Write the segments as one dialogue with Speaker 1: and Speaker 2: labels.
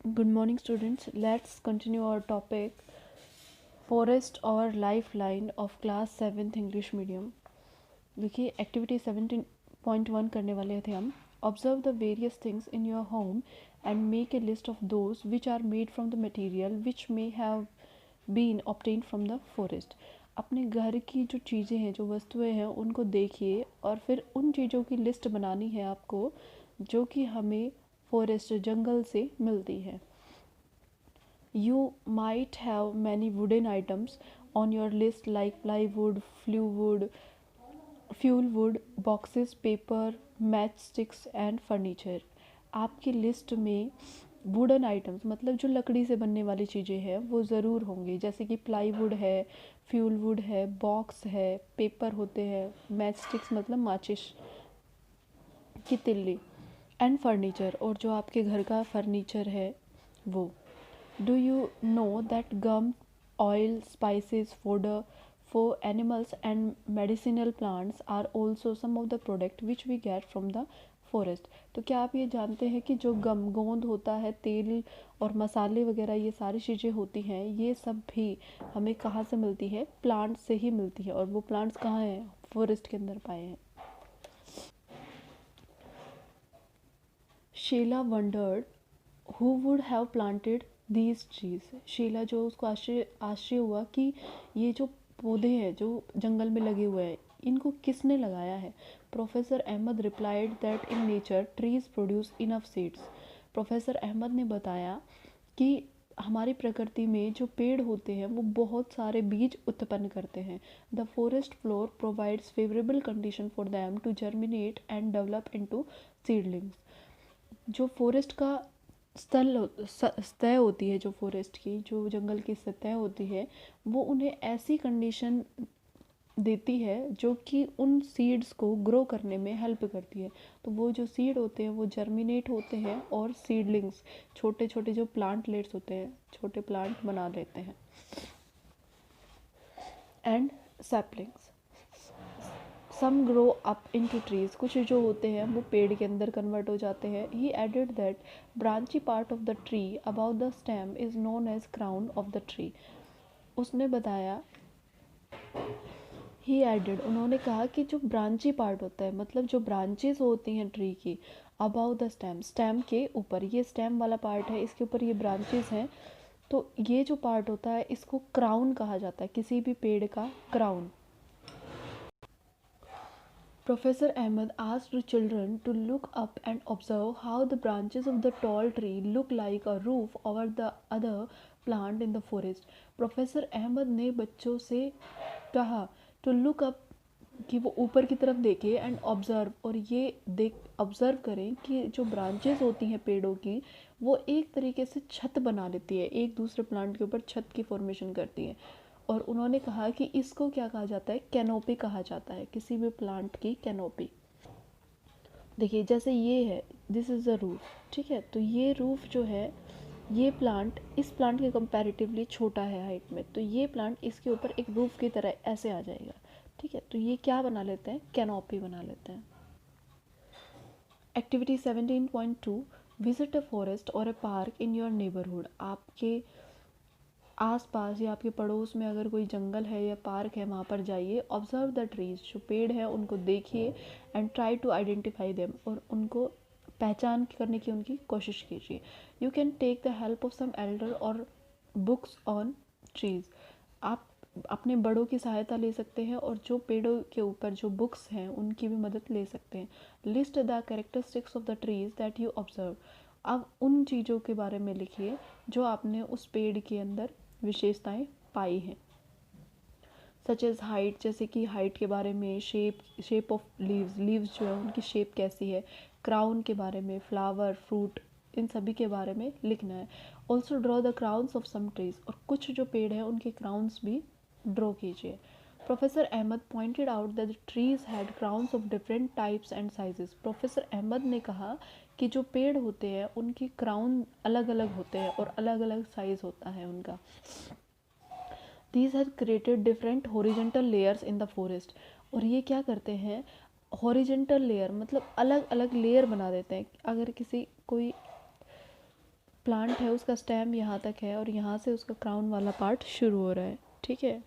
Speaker 1: Good morning, students. Let's continue our topic Forest or Lifeline of Class 7th English Medium. देखिए activity 17.1 करने वाले थे हम. Observe the various things in your home and make a list of those which are made from the material which may have been obtained from the forest. अपने घर की जो चीज़ें हैं, जो वस्तुएं हैं, उनको देखिए और फिर उन चीज़ों की लिस्ट बनानी है आपको जो कि हमें फॉरेस्ट जंगल से मिलती है. You might have many wooden items on your list like plywood, fuel wood, boxes, paper, matchsticks and furniture. आपकी लिस्ट में वुडन आइटम्स मतलब जो लकड़ी से बनने वाली चीज़ें हैं वो ज़रूर होंगी, जैसे कि प्लाईवुड है, फ्यूल वुड है, बॉक्स है, पेपर होते हैं, मैच स्टिक्स मतलब माचिस की तिल्ली, एंड फर्नीचर और जो आपके घर का फर्नीचर है वो. Do you know that gum, oil, spices, fodder for animals and medicinal plants are also some of the product which we get from the forest. तो क्या आप ये जानते हैं कि जो गम गोंद होता है, तेल और मसाले वगैरह ये सारी चीज़ें होती हैं, ये सब भी हमें कहाँ से मिलती है? प्लांट से ही मिलती है. और वो प्लांट्स कहाँ हैं? फॉरेस्ट के अंदर पाए हैं. Sheela wondered who would have planted these trees. Sheela जो उसको आश्चर्य हुआ कि ये जो पौधे हैं जो जंगल में लगे हुए हैं इनको किसने लगाया है. Professor Ahmed replied that in nature trees produce enough seeds. Professor Ahmed ने बताया कि हमारी प्रकृति में जो पेड़ होते हैं वो बहुत सारे बीज उत्पन्न करते हैं. The forest floor provides favourable condition for them to germinate and develop into seedlings. जो फॉरेस्ट का सतह होती है, जो फॉरेस्ट की जो जंगल की सतह होती है वो उन्हें ऐसी कंडीशन देती है जो कि उन सीड्स को ग्रो करने में हेल्प करती है. तो वो जो सीड होते हैं वो जर्मिनेट होते हैं और सीडलिंग्स छोटे छोटे जो प्लांटलेट्स होते हैं छोटे प्लांट बना लेते हैं. And saplings some grow up into trees. कुछ जो होते हैं वो पेड़ के अंदर कन्वर्ट हो जाते हैं. He added that branchy part of the tree about the stem is known as crown of the tree. उसने बताया, ही एडेड उन्होंने कहा कि जो ब्रांची पार्ट होता है मतलब जो ब्रांचेस होती हैं ट्री की अबाउट द स्टेम, स्टेम के ऊपर, ये स्टेम वाला पार्ट है, इसके ऊपर ये ब्रांचेस हैं, तो ये जो पार्ट होता है इसको क्राउन कहा जाता है, किसी भी पेड़ का crown. Professor Ahmed asked the children to look up and observe how the branches of the tall tree look like a roof over the other plant in the forest. Professor Ahmed ने बच्चों से कहा टू लुक अप कि वो ऊपर की तरफ देखें एंड ऑब्ज़र्व, और ये देख ऑब्ज़र्व करें कि जो ब्रांचेस होती हैं पेड़ों की वो एक तरीके से छत बना लेती है, एक दूसरे प्लांट के ऊपर छत की फॉर्मेशन करती है. और उन्होंने कहा कि इसको क्या कहा जाता है? कैनोपी कहा जाता है, किसी भी प्लांट की कैनोपी. देखिए जैसे ये है, दिस इज़ अ रूफ, ठीक है, तो ये रूफ जो है ये प्लांट इस प्लांट के कंपैरेटिवली छोटा है हाइट में, तो ये प्लांट इसके ऊपर एक रूफ की तरह ऐसे आ जाएगा. ठीक है, तो ये क्या बना लेते हैं? कैनोपी बना लेते हैं. एक्टिविटी 17.2 विजिट अ फॉरेस्ट और अ पार्क इन योर नेबरहुड. आपके आस पास या आपके पड़ोस में अगर कोई जंगल है या पार्क है वहाँ पर जाइए. ऑब्जर्व द ट्रीज, जो पेड़ हैं उनको देखिए and try to identify them, और उनको पहचान करने की उनकी कोशिश कीजिए. You can take the help of some elder और बुक्स ऑन ट्रीज. आप अपने बड़ों की सहायता ले सकते हैं और जो पेड़ों के ऊपर जो बुक्स हैं उनकी भी मदद ले सकते हैं. List the characteristics of the trees that you observe. अब उन चीज़ों के बारे में लिखिए जो आपने उस पेड़ के अंदर विशेषताएं पाई हैं. सच एज हाइट, जैसे कि हाइट के बारे में, शेप ऑफ लीव्स, लीव्स जो है उनकी शेप कैसी है, क्राउन के बारे में, फ्लावर, फ्रूट, इन सभी के बारे में लिखना है. Also draw the crowns of some trees, और कुछ जो पेड़ हैं उनके क्राउन्स भी ड्रॉ कीजिए. Professor Ahmed pointed out that the trees had crowns of different types and sizes. Professor Ahmed ने कहा कि जो पेड़ होते हैं उनके क्राउन अलग अलग होते हैं और अलग अलग साइज होता है उनका. These have created different horizontal layers in the forest. और ये क्या करते हैं? हॉरिजेंटल लेयर मतलब अलग अलग लेयर बना देते हैं. अगर किसी कोई प्लांट है उसका स्टेम यहाँ तक है और यहाँ से उसका क्राउन वाला पार्ट शुरू हो रहा है, ठीक है।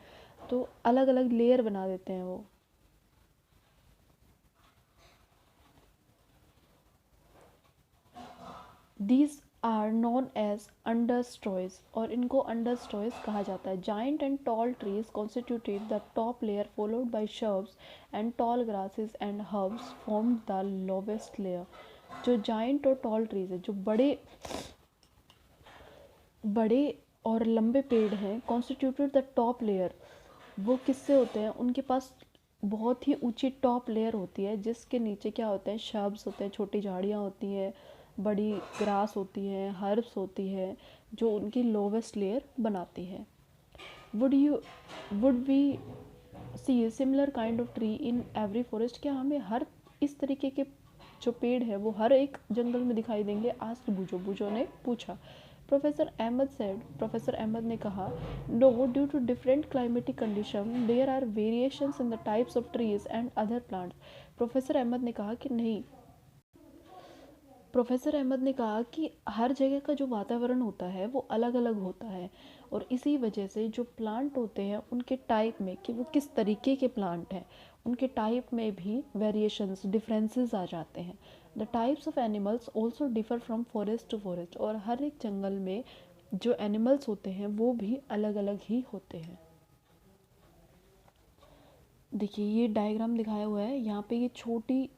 Speaker 1: तो अलग अलग लेयर बना देते हैं वो। दीज आर नोन एज अंडरस्टॉयज, और इनको अंडरस्टॉयज कहा जाता है। Giant and tall trees constituted the top layer followed by shrubs and tall grasses and herbs form the lowest layer. जो जाइंट और टॉल ट्रीज है, जो बड़े बड़े और लंबे पेड़ हैं, कॉन्स्टिट्यूटेड द टॉप लेयर, वो किससे होते हैं, उनके पास बहुत ही ऊंची टॉप लेयर होती है जिसके नीचे क्या होते हैं, शर्ब्स होते हैं, छोटी झाड़ियाँ होती हैं, बड़ी ग्रास होती है, हर्ब्स होती है, जो उनकी लोवेस्ट लेयर बनाती है। Would we see similar kind of tree in every forest, क्या हमें हर इस तरीके के जो पेड़ है वो हर एक जंगल में दिखाई देंगे? आस्क्ड बूजो ने पूछा। प्रोफेसर अहमद ने कहा, no, due to different climatic condition there are variations in the types of trees and other plants. Professor Ahmed ने कहा कि नहीं, प्रोफेसर अहमद ने कहा कि हर जगह का जो वातावरण होता है वो अलग अलग होता है, और इसी वजह से जो प्लांट होते हैं उनके टाइप में, कि वो किस तरीके के प्लांट हैं, उनके टाइप में भी वेरिएशंस, डिफरेंसेस आ जाते हैं। The types of animals also differ from forest to forest, और हर एक जंगल में जो एनिमल्स होते हैं वो भी अलग अलग ही होते हैं। देखिए ये डायग्राम दिखाया हुआ है, यहाँ पे ये छोटी,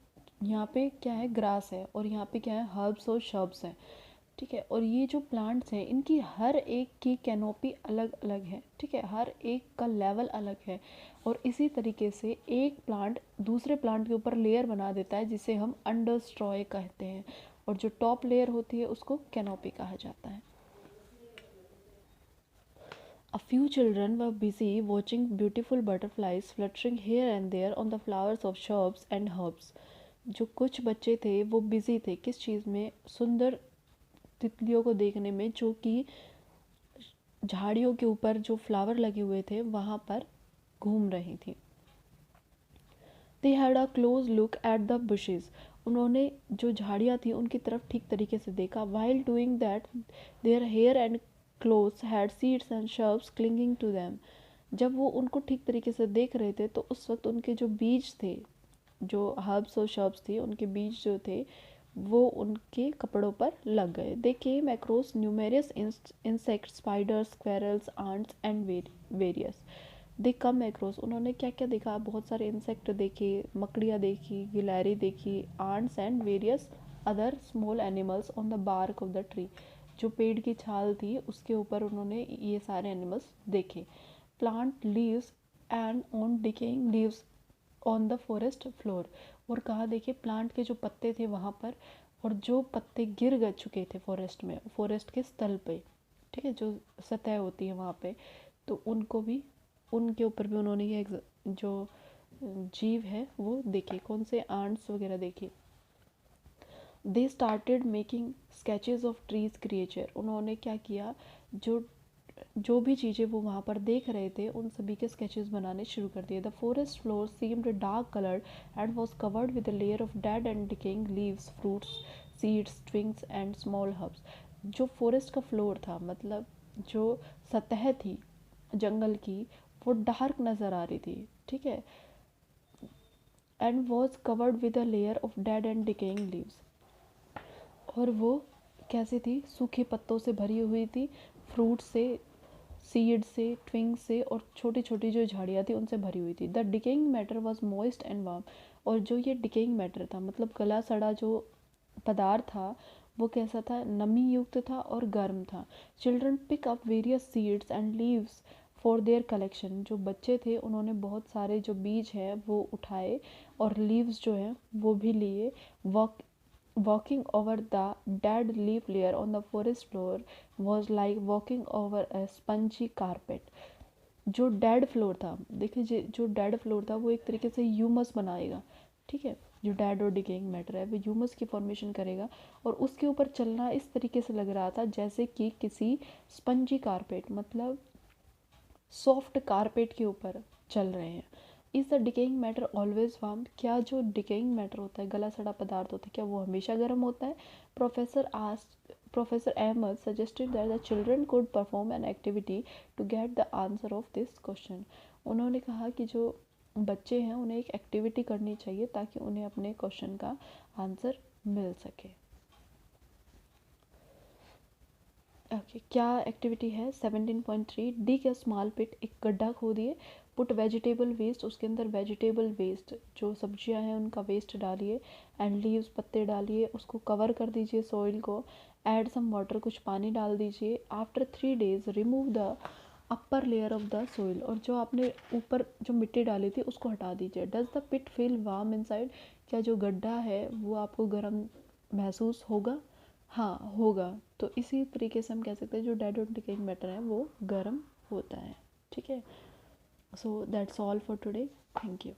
Speaker 1: यहाँ पे क्या है, ग्रास है, और यहाँ पे क्या है, हर्ब्स और शर्ब्स हैं, ठीक है। और ये जो प्लांट्स हैं इनकी हर एक की कैनोपी अलग अलग है, ठीक है, हर एक का लेवल अलग है, और इसी तरीके से एक प्लांट दूसरे प्लांट के ऊपर लेयर बना देता है जिसे हम अंडरस्टॉय कहते हैं, और जो टॉप लेयर होती है उसको कैनोपी कहा जाता है। A few children were busy watching beautiful butterflies fluttering here and there on the flowers of shrubs and herbs. जो कुछ बच्चे थे वो बिजी थे किस चीज़ में, सुंदर तितलियों को देखने में, जो कि झाड़ियों के ऊपर जो फ्लावर लगे हुए थे वहाँ पर घूम रही थी। They had a close look at the bushes. उन्होंने जो झाड़ियाँ थी उनकी तरफ ठीक तरीके से देखा। While doing that, their hair and clothes had seeds and shrubs clinging to them. जब वो उनको ठीक तरीके से देख रहे थे तो उस वक्त उनके जो बीज थे, जो हर्ब्स और शर्ब्स थी, उनके बीज जो थे वो उनके कपड़ों पर लग गए। They came across numerous insects, spiders, squirrels, ants and various. They come across, उन्होंने क्या क्या देखा, बहुत सारे इंसेक्ट देखे, मकड़ियाँ देखी, गिलहरी देखी, ants and various other small animals on the bark of the tree. जो पेड़ की छाल थी उसके ऊपर उन्होंने ये सारे एनिमल्स देखे। Plant leaves and on decaying leaves on the forest floor, और कहा देखिए प्लांट के जो पत्ते थे वहाँ पर, और जो पत्ते गिर गए चुके थे फॉरेस्ट में, फॉरेस्ट के स्थल पे, ठीक है, जो सतह होती है वहाँ पे, तो उनको भी, उनके ऊपर भी उन्होंने ये जो जीव है वो देखे, कौन से, आंट्स वगैरह देखे। They started making sketches of trees creature, उन्होंने क्या किया, जो भी चीज़ें वो वहाँ पर देख रहे थे उन सभी के स्केचेस बनाने शुरू कर दिए। The forest floor seemed dark coloured and was covered with a layer of dead and decaying leaves, fruits, seeds, twigs and small herbs. जो फॉरेस्ट का फ्लोर था, मतलब जो सतह थी जंगल की, वो डार्क नज़र आ रही थी, ठीक है, and was covered with a layer of dead and decaying leaves, और वो कैसी थी, सूखे पत्तों से भरी हुई थी, फ्रूट से, सीड से, ट्विंग से, और छोटी छोटी जो झाड़ियाँ थी उनसे भरी हुई थी। The decaying matter was moist and warm, और जो ये डिकेइंग मैटर था, मतलब गला सड़ा जो पदार्थ था, वो कैसा था, नमी युक्त था और गर्म था। Children pick up various seeds and leaves for their collection, जो बच्चे थे उन्होंने बहुत सारे जो बीज हैं वो उठाए और लीव्स जो हैं वो भी लिए। Walking over the dead leaf layer on the forest floor was like walking over a spongy carpet. जो डेड फ्लोर था, देखिए जो डेड फ्लोर था वो एक तरीके से ह्यूमस बनाएगा, ठीक है, जो डेड और डिकेइंग मैटर है वो ह्यूमस की फॉर्मेशन करेगा, और उसके ऊपर चलना इस तरीके से लग रहा था जैसे कि किसी स्पंजी कारपेट, मतलब सॉफ्ट कारपेट के ऊपर चल रहे हैं। Is the decaying matter always warm, क्या जो डिकेइंग मैटर होता है, गला सड़ा पदार्थ होता है, क्या वो हमेशा गर्म होता है? Professor Ahmed suggested that the children could perform an activity to get the answer of this question. उन्होंने कहा कि जो बच्चे हैं उन्हें एक एक्टिविटी करनी चाहिए ताकि उन्हें अपने क्वेश्चन का आंसर मिल सके। ओके, क्या एक्टिविटी है? 17.3, डिग अ स्मॉल पिट, एक गड्ढा खोदिए। पुट वेजिटेबल वेस्ट, उसके अंदर वेजिटेबल वेस्ट जो सब्जियां हैं उनका वेस्ट डालिए। एंड लीव्स, पत्ते डालिए, उसको कवर कर दीजिए सॉइल को। ऐड सम वाटर, कुछ पानी डाल दीजिए। After 3 days remove the upper layer of the soil, और जो आपने ऊपर जो मिट्टी डाली थी उसको हटा दीजिए। Does the pit feel warm inside, क्या जो गड्ढा है वो आपको गर्म महसूस होगा? हाँ होगा। तो इसी तरीके से हम कह सकते हैं जो डेड और डिकेइंग मैटर है वो गर्म होता है। ठीक है, so that's all for today, thank you.